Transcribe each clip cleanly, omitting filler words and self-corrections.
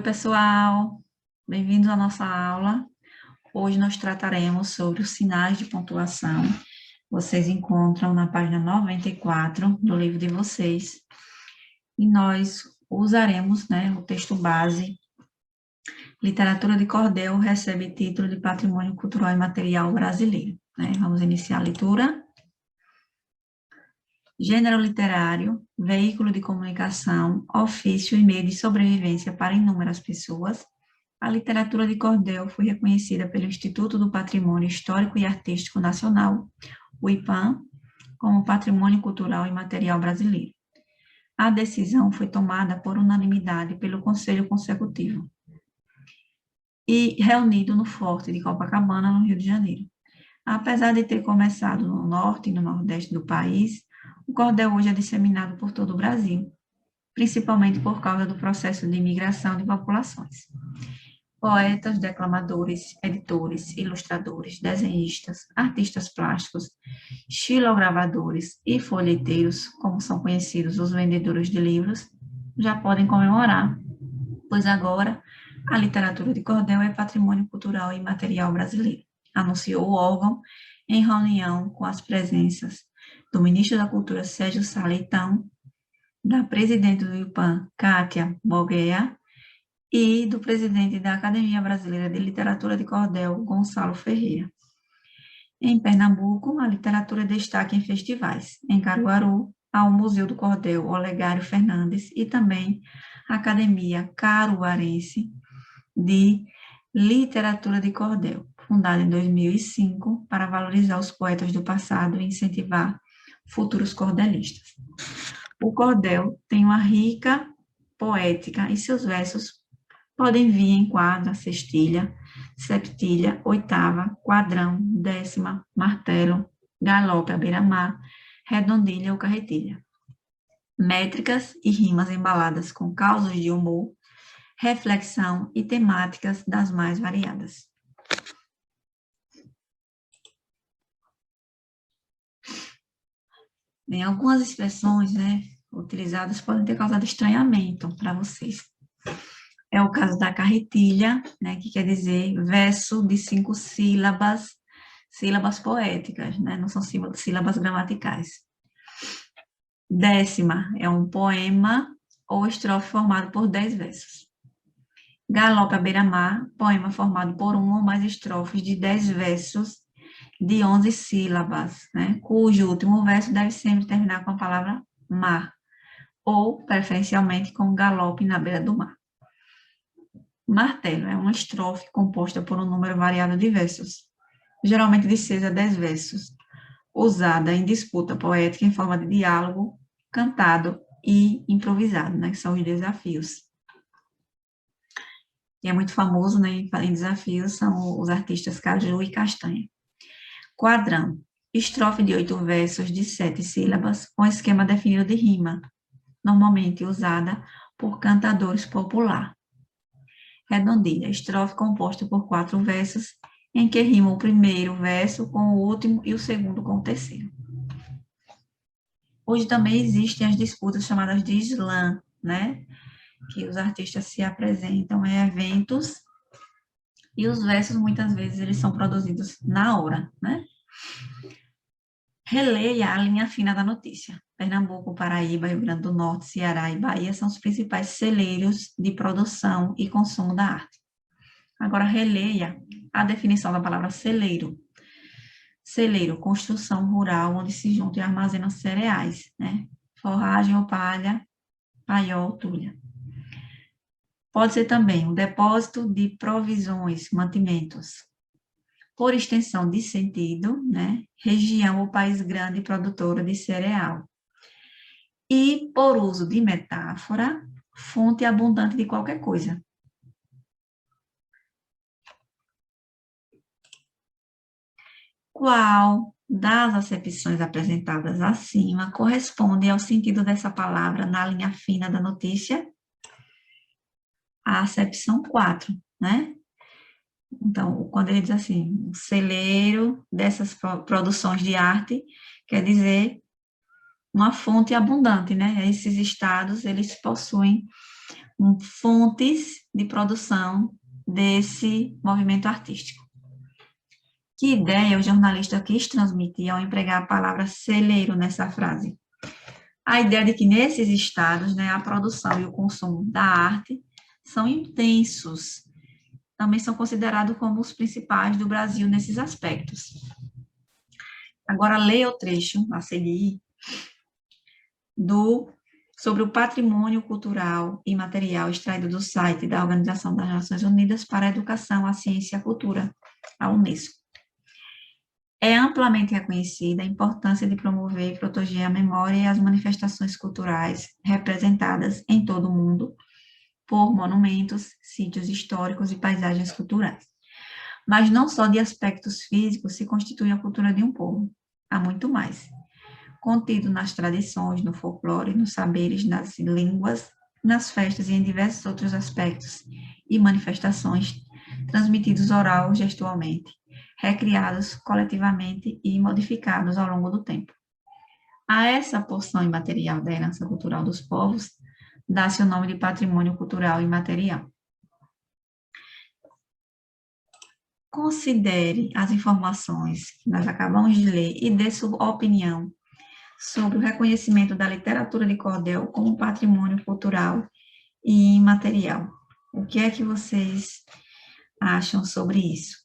Pessoal, bem-vindos à nossa aula. Hoje nós trataremos sobre os sinais de pontuação. Vocês encontram na página 94 do livro de vocês. E nós usaremos, o texto base. Literatura de Cordel recebe título de Patrimônio Cultural e Material Brasileiro. Vamos iniciar a leitura. Gênero literário, veículo de comunicação, ofício e meio de sobrevivência para inúmeras pessoas. A literatura de cordel foi reconhecida pelo Instituto do Patrimônio Histórico e Artístico Nacional, o IPAM, como Patrimônio Cultural e Material Brasileiro. A decisão foi tomada por unanimidade pelo Conselho Consecutivo e reunido no Forte de Copacabana, no Rio de Janeiro. Apesar de ter começado no norte e no nordeste do país, o cordel hoje é disseminado por todo o Brasil, principalmente por causa do processo de imigração de populações. Poetas, declamadores, editores, ilustradores, desenhistas, artistas plásticos, xilogravadores e folheteiros, como são conhecidos os vendedores de livros, já podem comemorar, pois agora a literatura de cordel é patrimônio cultural e material brasileiro, anunciou o órgão em reunião com as presenças do ministro da Cultura, Sérgio Sá Leitão, da presidente do IPAM, Kátia Boguea, e do presidente da Academia Brasileira de Literatura de Cordel, Gonçalo Ferreira. Em Pernambuco, a literatura destaca em festivais. Em Caruaru, há o Museu do Cordel Olegário Fernandes e também a Academia Caruarense de Literatura de Cordel, fundada em 2005 para valorizar os poetas do passado e incentivar futuros cordelistas. O cordel tem uma rica poética e seus versos podem vir em quadra, sextilha, septilha, oitava, quadrão, décima, martelo, galope à beira-mar, redondilha ou carretilha. Métricas e rimas embaladas com causas de humor, reflexão e temáticas das mais variadas. Bem, algumas expressões, utilizadas podem ter causado estranhamento para vocês. É o caso da carretilha, que quer dizer verso de 5 sílabas, sílabas poéticas, não são sílabas gramaticais. Décima é um poema ou estrofe formado por 10 versos. Galope à beira-mar, poema formado por uma ou mais estrofes de 10 versos de 11 sílabas, cujo último verso deve sempre terminar com a palavra mar, ou, preferencialmente, com galope na beira do mar. Martelo é uma estrofe composta por um número variado de versos, geralmente de 6 a 10 versos, usada em disputa poética em forma de diálogo, cantado e improvisado, que são os desafios. E é muito famoso, em desafios, são os artistas Caju e Castanha. Quadrão, estrofe de 8 versos de 7 sílabas, com esquema definido de rima, normalmente usada por cantadores populares. Redondilha, estrofe composta por 4 versos, em que rima o primeiro verso com o último e o segundo com o terceiro. Hoje também existem as disputas chamadas de slam, que os artistas se apresentam em eventos e os versos, muitas vezes, eles são produzidos na hora, Releia a linha fina da notícia. Pernambuco, Paraíba, Rio Grande do Norte, Ceará e Bahia são os principais celeiros de produção e consumo da arte. Agora, releia a definição da palavra celeiro. Celeiro, construção rural onde se juntam e armazenam cereais, forragem ou palha, paiol, tulha. Pode ser também um depósito de provisões, mantimentos. Por extensão de sentido, região ou país grande produtora de cereal. E, por uso de metáfora, fonte abundante de qualquer coisa. Qual das acepções apresentadas acima corresponde ao sentido dessa palavra na linha fina da notícia? A acepção 4, Então, quando ele diz assim, o celeiro dessas produções de arte, quer dizer uma fonte abundante, Esses estados, eles possuem fontes de produção desse movimento artístico. Que ideia o jornalista quis transmitir ao empregar a palavra celeiro nessa frase? A ideia de que nesses estados, né, a produção e o consumo da arte são intensos, também são considerados como os principais do Brasil nesses aspectos. Agora, leia o trecho a seguir sobre o patrimônio cultural e material extraído do site da Organização das Nações Unidas para a Educação, a Ciência e a Cultura, a Unesco. É amplamente reconhecida a importância de promover e proteger a memória e as manifestações culturais representadas em todo o mundo por monumentos, sítios históricos e paisagens culturais. Mas não só de aspectos físicos se constitui a cultura de um povo, há muito mais. Contido nas tradições, no folclore, nos saberes, nas línguas, nas festas e em diversos outros aspectos e manifestações transmitidos oral ou gestualmente, recriados coletivamente e modificados ao longo do tempo. A essa porção imaterial da herança cultural dos povos, dá-se o nome de patrimônio cultural imaterial. Considere as informações que nós acabamos de ler e dê sua opinião sobre o reconhecimento da literatura de cordel como patrimônio cultural e imaterial. O que é que vocês acham sobre isso?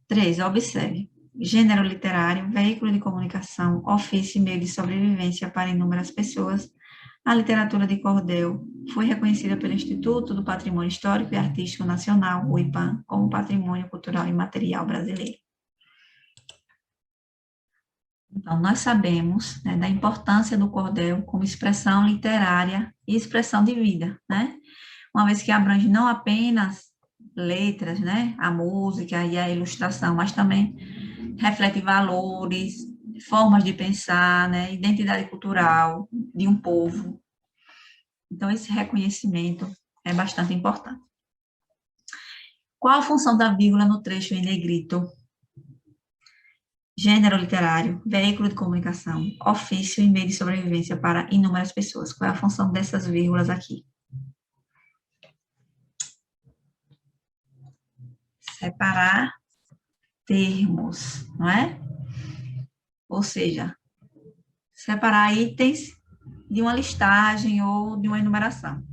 3. Observe. Gênero literário, veículo de comunicação, ofício e meio de sobrevivência para inúmeras pessoas. A literatura de cordel foi reconhecida pelo Instituto do Patrimônio Histórico e Artístico Nacional, o IPAM, como patrimônio cultural e material brasileiro. Então, nós sabemos, né, da importância do cordel como expressão literária e expressão de vida, né? Uma vez que abrange não apenas letras, né, a música e a ilustração, mas também reflete valores, formas de pensar, né, identidade cultural de um povo. Então, esse reconhecimento é bastante importante. Qual a função da vírgula no trecho em negrito? Gênero literário, veículo de comunicação, ofício e meio de sobrevivência para inúmeras pessoas. Qual é a função dessas vírgulas aqui? Separar termos, não é? Ou seja, separar itens de uma listagem ou de uma enumeração.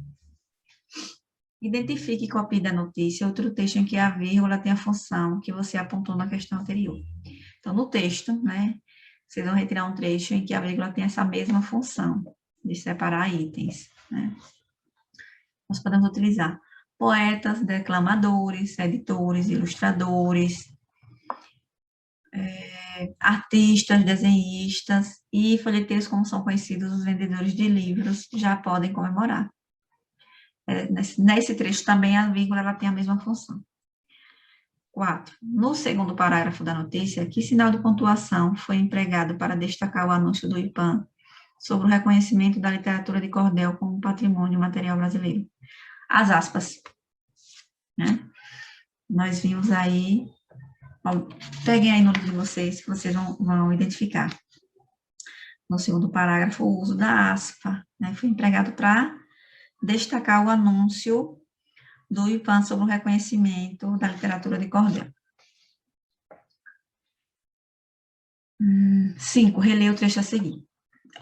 Identifique e copie da notícia outro texto em que a vírgula tem a função que você apontou na questão anterior. Então, no texto, né, vocês vão retirar um trecho em que a vírgula tem essa mesma função de separar itens, né? Nós podemos utilizar poetas, declamadores, editores, ilustradores, artistas, desenhistas e folheteiros, como são conhecidos os vendedores de livros, já podem comemorar. Nesse trecho também a vírgula ela tem a mesma função. 4. No segundo parágrafo da notícia, que sinal de pontuação foi empregado para destacar o anúncio do IPAM sobre o reconhecimento da literatura de cordel como patrimônio material brasileiro? As aspas, né? Nós vimos aí, peguem aí no livro de vocês, que vocês vão identificar. No segundo parágrafo, o uso da aspa, né? Foi empregado para destacar o anúncio do IPAM sobre o reconhecimento da literatura de cordel. 5. Releia o trecho a seguir.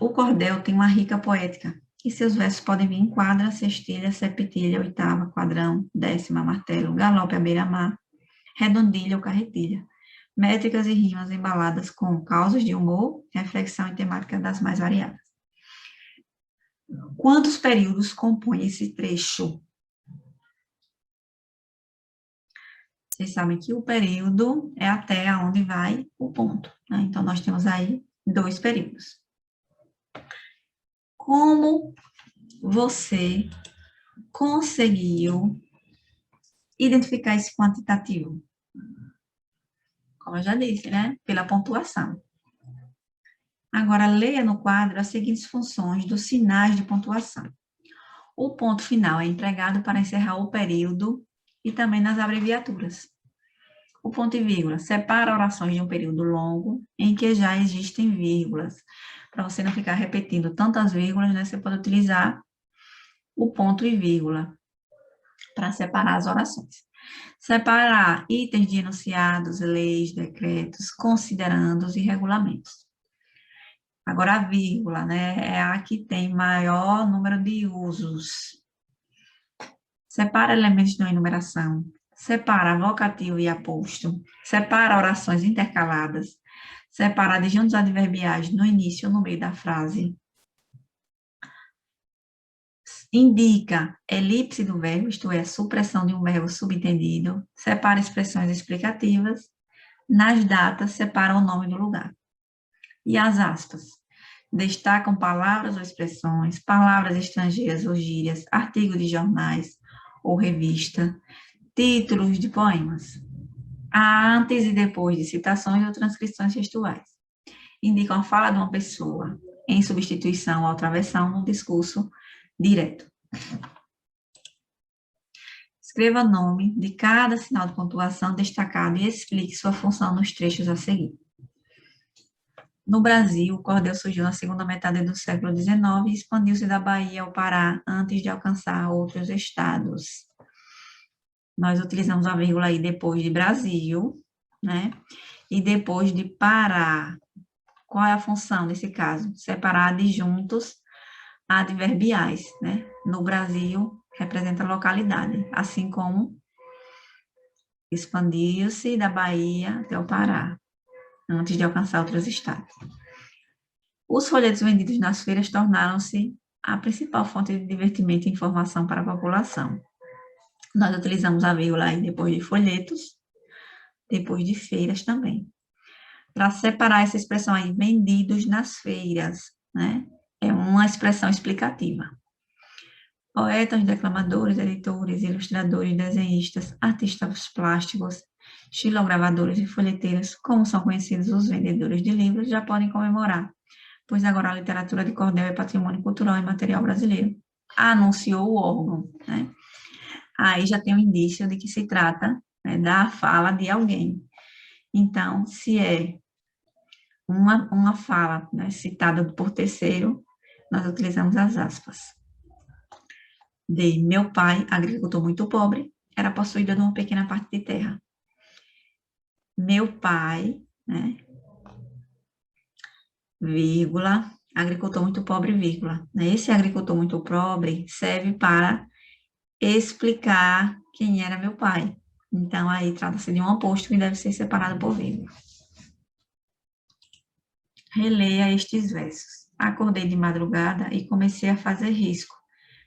O cordel tem uma rica poética, e seus versos podem vir em quadra, sextilha, septilha, oitava, quadrão, décima, martelo, galope à beira-mar, redondilha ou carretilha. Métricas e rimas embaladas com causas de humor, reflexão e temática das mais variadas. Quantos períodos compõe esse trecho? Vocês sabem que o período é até onde vai o ponto, né? Então, nós temos aí 2 períodos. Como você conseguiu identificar esse quantitativo? Como eu já disse, né? Pela pontuação. Agora, leia no quadro as seguintes funções dos sinais de pontuação. O ponto final é empregado para encerrar o período e também nas abreviaturas. O ponto e vírgula separa orações de um período longo em que já existem vírgulas. Para você não ficar repetindo tantas vírgulas, né, você pode utilizar o ponto e vírgula para separar as orações. Separar itens de enunciados, leis, decretos, considerandos e regulamentos. Agora, a vírgula, né, é a que tem maior número de usos. Separa elementos de uma enumeração. Separa vocativo e aposto. Separa orações intercaladas. Separa adjuntos adverbiais no início ou no meio da frase. Indica elipse do verbo, isto é, supressão de um verbo subentendido. Separa expressões explicativas. Nas datas, separa o nome do lugar. E as aspas? Destacam palavras ou expressões, palavras estrangeiras ou gírias, artigos de jornais ou revista, títulos de poemas. Antes e depois de citações ou transcrições textuais. Indicam a fala de uma pessoa em substituição ou travessão no discurso direto. Escreva o nome de cada sinal de pontuação destacado e explique sua função nos trechos a seguir. No Brasil, o cordel surgiu na segunda metade do século XIX e expandiu-se da Bahia ao Pará antes de alcançar outros estados. Nós utilizamos a vírgula aí depois de Brasil, né? E depois de Pará. Qual é a função nesse caso? Separar adjuntos adverbiais, né? No Brasil, representa localidade, assim como expandiu-se da Bahia até o Pará, antes de alcançar outros estados. Os folhetos vendidos nas feiras tornaram-se a principal fonte de divertimento e informação para a população. Nós utilizamos a vírgula aí depois de folhetos, depois de feiras também. Para separar essa expressão aí, vendidos nas feiras, né? É uma expressão explicativa. Poetas, declamadores, editores, ilustradores, desenhistas, artistas plásticos, xilogravadores e folheteiros, como são conhecidos os vendedores de livros, já podem comemorar, pois agora a literatura de cordel é patrimônio cultural e material brasileiro. Anunciou o órgão, né? Aí já tem um indício de que se trata, né, da fala de alguém. Então, se é uma fala, né, citada por terceiro, nós utilizamos as aspas. De meu pai, agricultor muito pobre, era possuído de uma pequena parte de terra. Meu pai, né, vírgula, agricultor muito pobre, vírgula. Esse agricultor muito pobre serve para explicar quem era meu pai. Então, aí trata-se de um aposto que deve ser separado por vírgula. Releia estes versos. Acordei de madrugada e comecei a fazer risco.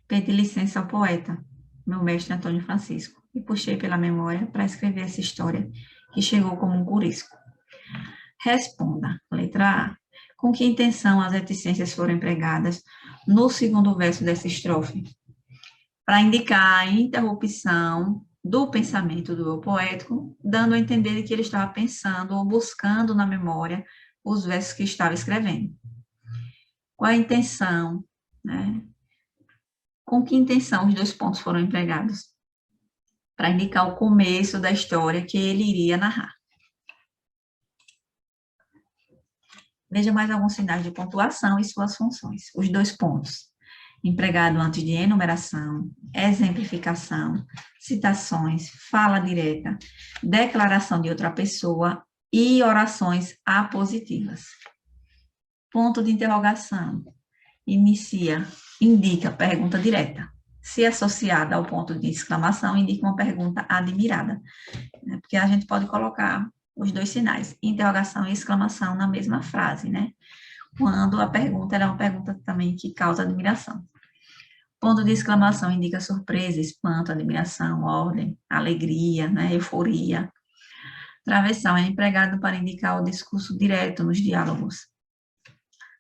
Pedi licença ao poeta, meu mestre Antônio Francisco, e puxei pela memória para escrever essa história que chegou como um curisco. Responda, letra A. Com que intenção as reticências foram empregadas no segundo verso dessa estrofe? Para indicar a interrupção do pensamento do eu poético, dando a entender que ele estava pensando ou buscando na memória os versos que estava escrevendo. Qual a intenção, né? Com que intenção os dois pontos foram empregados? Para indicar o começo da história que ele iria narrar. Veja mais alguns sinais de pontuação e suas funções. Os dois pontos. Empregado antes de enumeração, exemplificação, citações, fala direta, declaração de outra pessoa e orações apositivas. Ponto de interrogação. Indica pergunta direta. Se associada ao ponto de exclamação, indica uma pergunta admirada. Porque a gente pode colocar os dois sinais, interrogação e exclamação, na mesma frase, né? Quando a pergunta é uma pergunta também que causa admiração. Ponto de exclamação indica surpresa, espanto, admiração, ordem, alegria, né? Euforia. Travessão é empregado para indicar o discurso direto nos diálogos.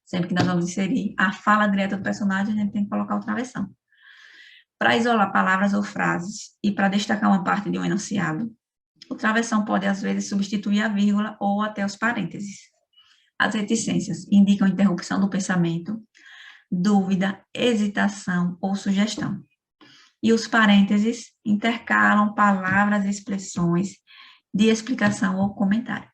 Sempre que nós vamos inserir a fala direta do personagem, a gente tem que colocar o travessão. Para isolar palavras ou frases e para destacar uma parte de um enunciado, o travessão pode, às vezes, substituir a vírgula ou até os parênteses. As reticências indicam interrupção do pensamento, dúvida, hesitação ou sugestão. E os parênteses intercalam palavras e expressões de explicação ou comentário.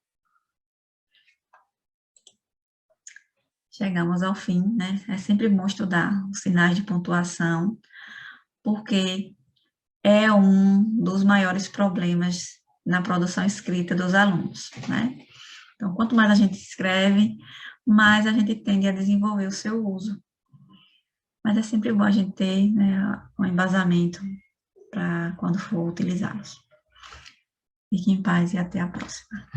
Chegamos ao fim, né? É sempre bom estudar os sinais de pontuação, porque é um dos maiores problemas na produção escrita dos alunos, né? Então, quanto mais a gente escreve, mais a gente tende a desenvolver o seu uso. Mas é sempre bom a gente ter, né, um embasamento para quando for utilizá-los. Fique em paz e até a próxima.